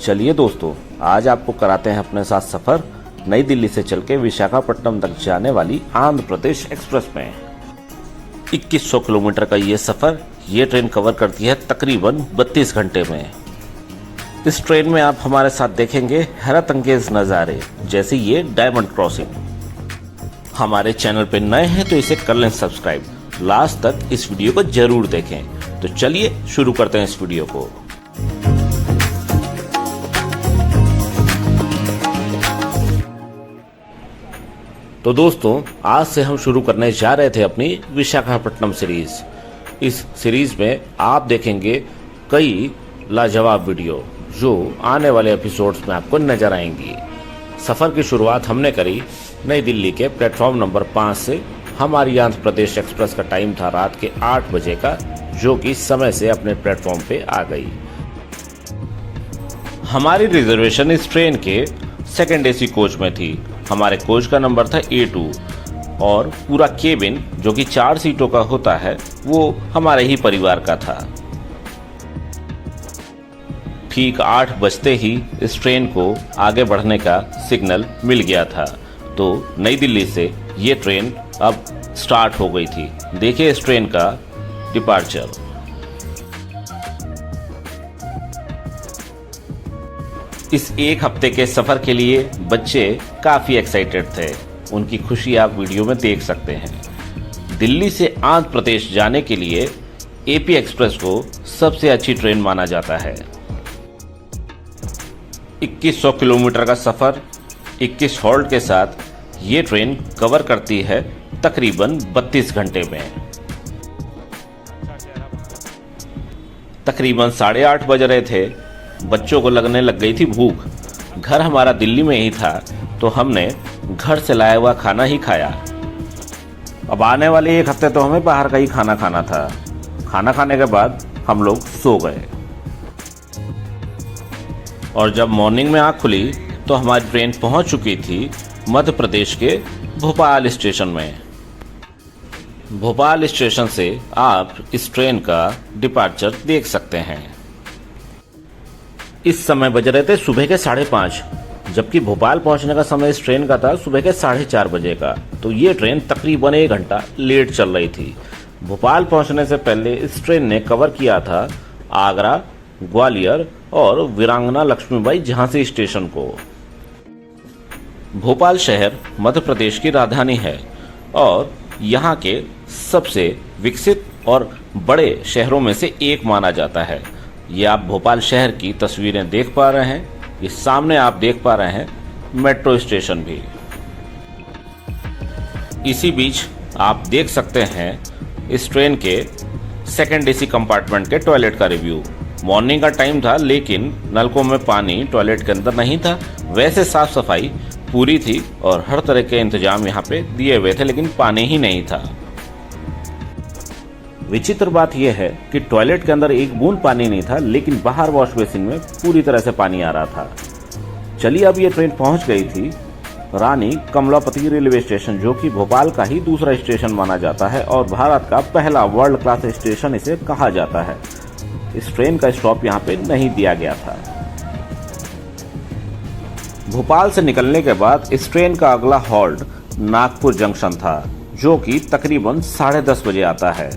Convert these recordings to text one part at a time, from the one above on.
चलिए दोस्तों, आज आपको कराते हैं अपने साथ सफर नई दिल्ली से चल के विशाखापट्टनम तक जाने वाली आंध्र प्रदेश एक्सप्रेस में। 2100 किलोमीटर का ये सफर ये ट्रेन कवर करती है तकरीबन 32 घंटे में। इस ट्रेन में आप हमारे साथ देखेंगे हैरत अंगेज नज़ारे, जैसे ये डायमंड क्रॉसिंग। हमारे चैनल पे नए हैं तो इसे कर लें सब्सक्राइब। लास्ट तक इस वीडियो को जरूर देखें। तो चलिए शुरू करते हैं इस वीडियो को। तो दोस्तों, आज से हम शुरू करने जा रहे थे अपनी विशाखापट्टनम सीरीज। इस सीरीज में आप देखेंगे कई लाजवाब वीडियो जो आने वाले एपिसोड्स में आपको नजर आएंगी। सफ़र की शुरुआत हमने करी नई दिल्ली के प्लेटफॉर्म नंबर 5 से। हमारी आंध्र प्रदेश एक्सप्रेस का टाइम था रात के 8 बजे का, जो कि समय से अपने प्लेटफॉर्म पे आ गई। हमारी रिजर्वेशन इस ट्रेन के सेकेंड एसी कोच में थी। हमारे कोच का नंबर था A2 और पूरा केबिन, जो कि 4 सीटों का होता है, वो हमारे ही परिवार का था। ठीक 8 बजते ही इस ट्रेन को आगे बढ़ने का सिग्नल मिल गया था, तो नई दिल्ली से ये ट्रेन अब स्टार्ट हो गई थी। देखिए इस ट्रेन का डिपार्चर। इस एक हफ्ते के सफर के लिए बच्चे काफी एक्साइटेड थे। उनकी खुशी आप वीडियो में देख सकते हैं। दिल्ली से आंध्र प्रदेश जाने के लिए एपी एक्सप्रेस को सबसे अच्छी ट्रेन माना जाता है। 2100 किलोमीटर का सफर 21 हॉल्ट के साथ ये ट्रेन कवर करती है तकरीबन 32 घंटे में। तकरीबन 8:30 बज रहे थे। बच्चों को लगने लग गई थी भूख। घर हमारा दिल्ली में ही था, तो हमने घर से लाया हुआ खाना ही खाया। अब आने वाले एक हफ्ते तो हमें बाहर का ही खाना खाना था। खाना खाने के बाद हम लोग सो गए और जब मॉर्निंग में आँख खुली तो हमारी ट्रेन पहुंच चुकी थी मध्य प्रदेश के भोपाल स्टेशन में। भोपाल स्टेशन से आप इस ट्रेन का डिपार्चर देख सकते हैं। इस समय बज रहे थे सुबह के 5:30, जबकि भोपाल पहुंचने का समय इस ट्रेन का था सुबह के 4:30 बजे का। तो ये ट्रेन तकरीबन 1 घंटा लेट चल रही थी। भोपाल पहुंचने से पहले इस ट्रेन ने कवर किया था आगरा, ग्वालियर और वीरांगना लक्ष्मीबाई झांसी स्टेशन को। भोपाल शहर मध्य प्रदेश की राजधानी है और यहाँ के सबसे विकसित और बड़े शहरों में से एक माना जाता है। ये आप भोपाल शहर की तस्वीरें देख पा रहे हैं। ये सामने आप देख पा रहे हैं मेट्रो स्टेशन भी। इसी बीच आप देख सकते हैं इस ट्रेन के सेकेंड एसी कंपार्टमेंट के टॉयलेट का रिव्यू। मॉर्निंग का टाइम था, लेकिन नलकों में पानी टॉयलेट के अंदर नहीं था। वैसे साफ सफाई पूरी थी और हर तरह के इंतजाम यहाँ पे दिए हुए थे, लेकिन पानी ही नहीं था। विचित्र बात यह है कि टॉयलेट के अंदर एक बूंद पानी नहीं था, लेकिन बाहर वॉश बेसिन में पूरी तरह से पानी आ रहा था। चलिए, अब ये ट्रेन पहुंच गई थी रानी कमलापति रेलवे स्टेशन, जो कि भोपाल का ही दूसरा स्टेशन माना जाता है और भारत का पहला वर्ल्ड क्लास स्टेशन इसे कहा जाता है। इस ट्रेन का स्टॉप यहाँ पे नहीं दिया गया था। भोपाल से निकलने के बाद इस ट्रेन का अगला हॉल्ट नागपुर जंक्शन था, जो कि तकरीबन 10:30 बजे आता है।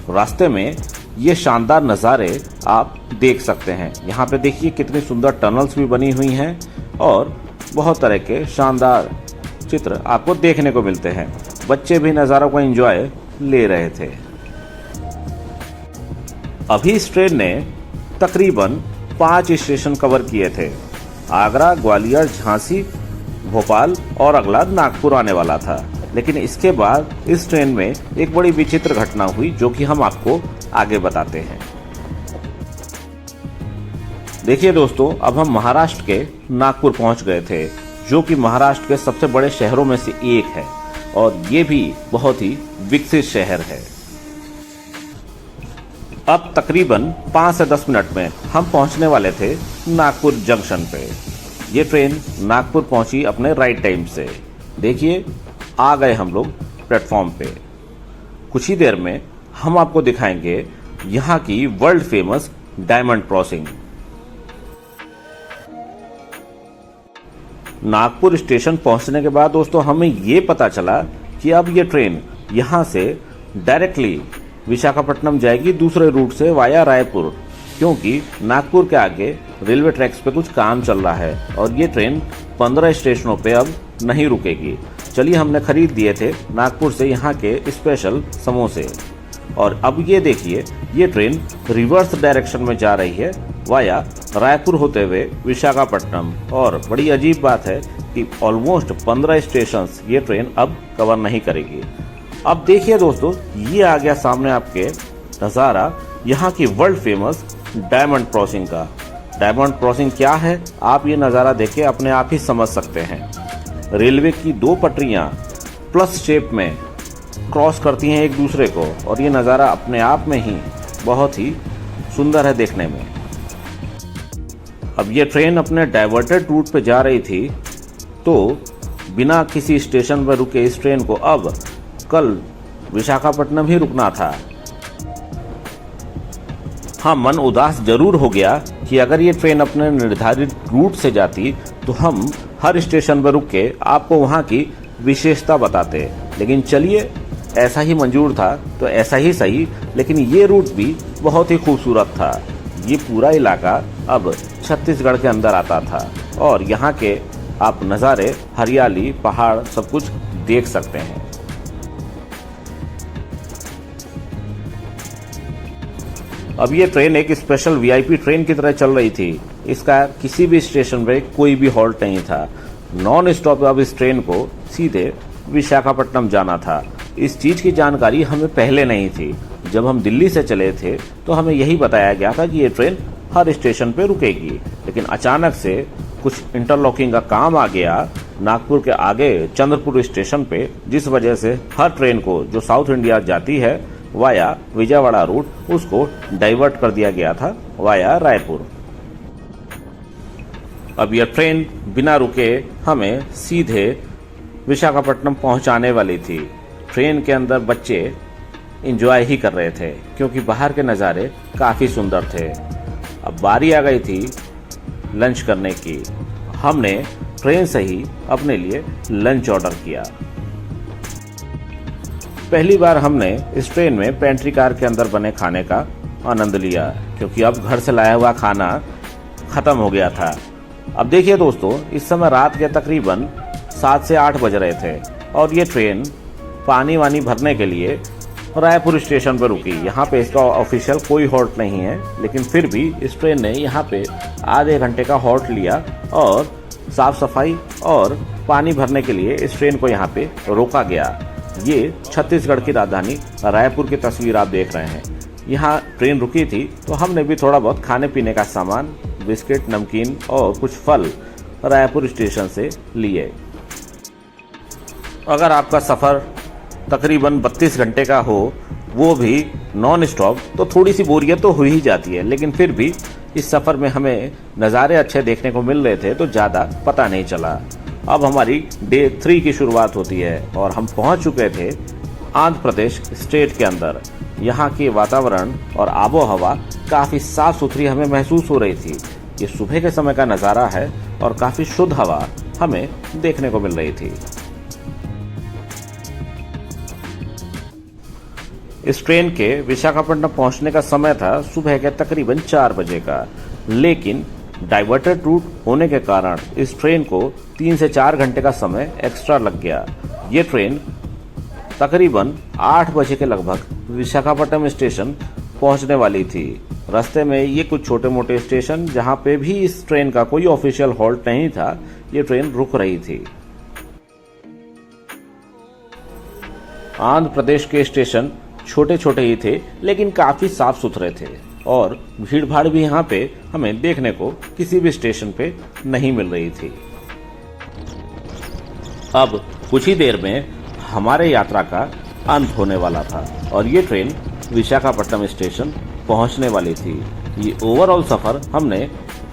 रास्ते में ये शानदार नज़ारे आप देख सकते हैं। यहाँ पे देखिए कितनी सुंदर टनल्स भी बनी हुई हैं और बहुत तरह के शानदार चित्र आपको देखने को मिलते हैं। बच्चे भी नज़ारों को एंजॉय ले रहे थे। अभी इस ट्रेन ने तकरीबन 5 स्टेशन कवर किए थे। आगरा, ग्वालियर, झांसी, भोपाल और अगला नागपुर आने वाला था। लेकिन इसके बाद इस ट्रेन में एक बड़ी विचित्र घटना हुई, जो कि हम आपको आगे बताते हैं। देखिए दोस्तों, अब हम महाराष्ट्र के नागपुर पहुंच गए थे, जो कि महाराष्ट्र के सबसे बड़े शहरों में से एक है और ये भी बहुत ही विकसित शहर है। अब तकरीबन 5 से 10 मिनट में हम पहुंचने वाले थे नागपुर जंक्शन पे। ये ट्रेन नागपुर पहुंची अपने राइट टाइम से। देखिए, आ गए हम लोग प्लेटफॉर्म पे। कुछ ही देर में हम आपको दिखाएंगे यहाँ की world famous diamond crossing. Nagpur station पहुंचने के बाद दोस्तों हमें ये पता चला कि अब ये ट्रेन यहाँ से डायरेक्टली विशाखापट्टनम जाएगी दूसरे रूट से वाया रायपुर, क्योंकि नागपुर के आगे रेलवे ट्रैक्स पे कुछ काम चल रहा है और ये ट्रेन 15 स्टेशनों पे अब नहीं रुकेगी। चलिए, हमने खरीद दिए थे नागपुर से यहाँ के स्पेशल समोसे और अब ये देखिए ये ट्रेन रिवर्स डायरेक्शन में जा रही है वाया रायपुर होते हुए विशाखापट्टनम। और बड़ी अजीब बात है कि ऑलमोस्ट 15 स्टेशन ये ट्रेन अब कवर नहीं करेगी। अब देखिए दोस्तों, ये आ गया सामने आपके नज़ारा यहाँ की वर्ल्ड फेमस डायमंड क्रॉसिंग का। डायमंड क्रॉसिंग क्या है आप ये नज़ारा देख के अपने आप ही समझ सकते हैं। रेलवे की 2 पटरियाँ प्लस शेप में क्रॉस करती हैं एक दूसरे को और ये नज़ारा अपने आप में ही बहुत ही सुंदर है देखने में। अब ये ट्रेन अपने डाइवर्टेड रूट पे जा रही थी तो बिना किसी स्टेशन पर रुके इस ट्रेन को अब कल विशाखापट्टनम ही रुकना था। हाँ, मन उदास जरूर हो गया कि अगर ये ट्रेन अपने निर्धारित रूट से जाती तो हम हर स्टेशन पर रुक के आपको वहाँ की विशेषता बताते, लेकिन चलिए ऐसा ही मंजूर था तो ऐसा ही सही। लेकिन ये रूट भी बहुत ही खूबसूरत था। ये पूरा इलाका अब छत्तीसगढ़ के अंदर आता था और यहाँ के आप नज़ारे, हरियाली, पहाड़ सब कुछ देख सकते हैं। अब ये ट्रेन एक स्पेशल वीआईपी ट्रेन की तरह चल रही थी। इसका किसी भी स्टेशन पे कोई भी हॉल्ट नहीं था। नॉन स्टॉप अब इस ट्रेन को सीधे विशाखापट्टनम जाना था। इस चीज़ की जानकारी हमें पहले नहीं थी। जब हम दिल्ली से चले थे तो हमें यही बताया गया था कि ये ट्रेन हर स्टेशन पे रुकेगी, लेकिन अचानक से कुछ इंटरलॉकिंग का काम आ गया नागपुर के आगे चंद्रपुर स्टेशन पे, जिस वजह से हर ट्रेन को जो साउथ इंडिया जाती है वाया विजयवाड़ा रूट उसको डाइवर्ट कर दिया गया था वाया रायपुर। अब यह ट्रेन बिना रुके हमें सीधे विशाखापट्टनम पहुंचाने वाली थी। ट्रेन के अंदर बच्चे एंजॉय ही कर रहे थे क्योंकि बाहर के नज़ारे काफ़ी सुंदर थे। अब बारी आ गई थी लंच करने की। हमने ट्रेन से ही अपने लिए लंच ऑर्डर किया। पहली बार हमने इस ट्रेन में पेंट्री कार के अंदर बने खाने का आनंद लिया क्योंकि अब घर से लाया हुआ खाना ख़त्म हो गया था। अब देखिए दोस्तों, इस समय रात के तकरीबन 7 से 8 बज रहे थे और ये ट्रेन पानी वानी भरने के लिए रायपुर स्टेशन पर रुकी। यहाँ पे इसका ऑफिशियल कोई हॉल्ट नहीं है, लेकिन फिर भी इस ट्रेन ने यहाँ पे आधे घंटे का हॉल्ट लिया और साफ सफाई और पानी भरने के लिए इस ट्रेन को यहाँ पे रोका गया। ये छत्तीसगढ़ की राजधानी रायपुर की तस्वीर आप देख रहे हैं। यहाँ ट्रेन रुकी थी तो हमने भी थोड़ा बहुत खाने पीने का सामान, बिस्किट, नमकीन और कुछ फल रायपुर स्टेशन से लिए। अगर आपका सफ़र तकरीबन 32 घंटे का हो, वो भी नॉन स्टॉप, तो थोड़ी सी बोरियत तो हो ही जाती है, लेकिन फिर भी इस सफ़र में हमें नज़ारे अच्छे देखने को मिल रहे थे तो ज़्यादा पता नहीं चला। अब हमारी डे 3 की शुरुआत होती है और हम पहुंच चुके थे आंध्र प्रदेश स्टेट के अंदर। यहाँ के वातावरण और आबो हवा काफ़ी साफ़ सुथरी हमें महसूस हो रही थी। ये सुबह के समय का नज़ारा है और काफ़ी शुद्ध हवा हमें देखने को मिल रही थी। इस ट्रेन के विशाखापट्टनम पहुंचने का समय था सुबह के तकरीबन 4 बजे का, लेकिन डाइवर्टेड रूट होने के कारण इस ट्रेन को 3 से 4 घंटे का समय एक्स्ट्रा लग गया। ये ट्रेन तकरीबन 8 बजे के लगभग विशाखापट्टनम स्टेशन पहुंचने वाली थी। रास्ते में ये कुछ छोटे मोटे स्टेशन जहां पे भी इस ट्रेन का कोई ऑफिशियल हॉल्ट नहीं था, ये ट्रेन रुक रही थी। आंध्र प्रदेश के स्टेशन छोटे छोटे ही थे लेकिन काफी साफ सुथरे थे और भीड़ भाड़ भी यहाँ पे हमें देखने को किसी भी स्टेशन पे नहीं मिल रही थी। अब कुछ ही देर में हमारे यात्रा का अंत होने वाला था और ये ट्रेन विशाखापट्टनम स्टेशन पहुंचने वाली थी। ये ओवरऑल सफ़र हमने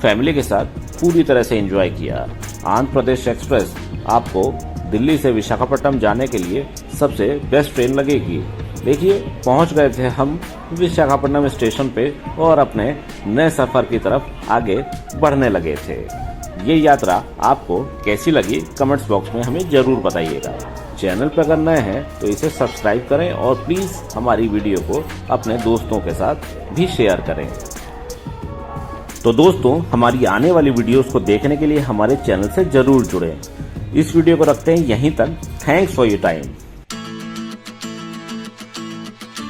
फैमिली के साथ पूरी तरह से एंजॉय किया। आंध्र प्रदेश एक्सप्रेस आपको दिल्ली से विशाखापट्टनम जाने के लिए सबसे बेस्ट ट्रेन लगेगी। देखिए, पहुंच गए थे हम विशाखापट्टनम स्टेशन पे और अपने नए सफ़र की तरफ आगे बढ़ने लगे थे। ये यात्रा आपको कैसी लगी कमेंट्स बॉक्स में हमें जरूर बताइएगा। चैनल पर अगर नए हैं तो इसे सब्सक्राइब करें और प्लीज हमारी वीडियो को अपने दोस्तों के साथ भी शेयर करें। तो दोस्तों, हमारी आने वाली वीडियोस को देखने के लिए हमारे चैनल से जरूर जुड़ें। इस वीडियो को रखते हैं यहीं तक। Thanks for your time.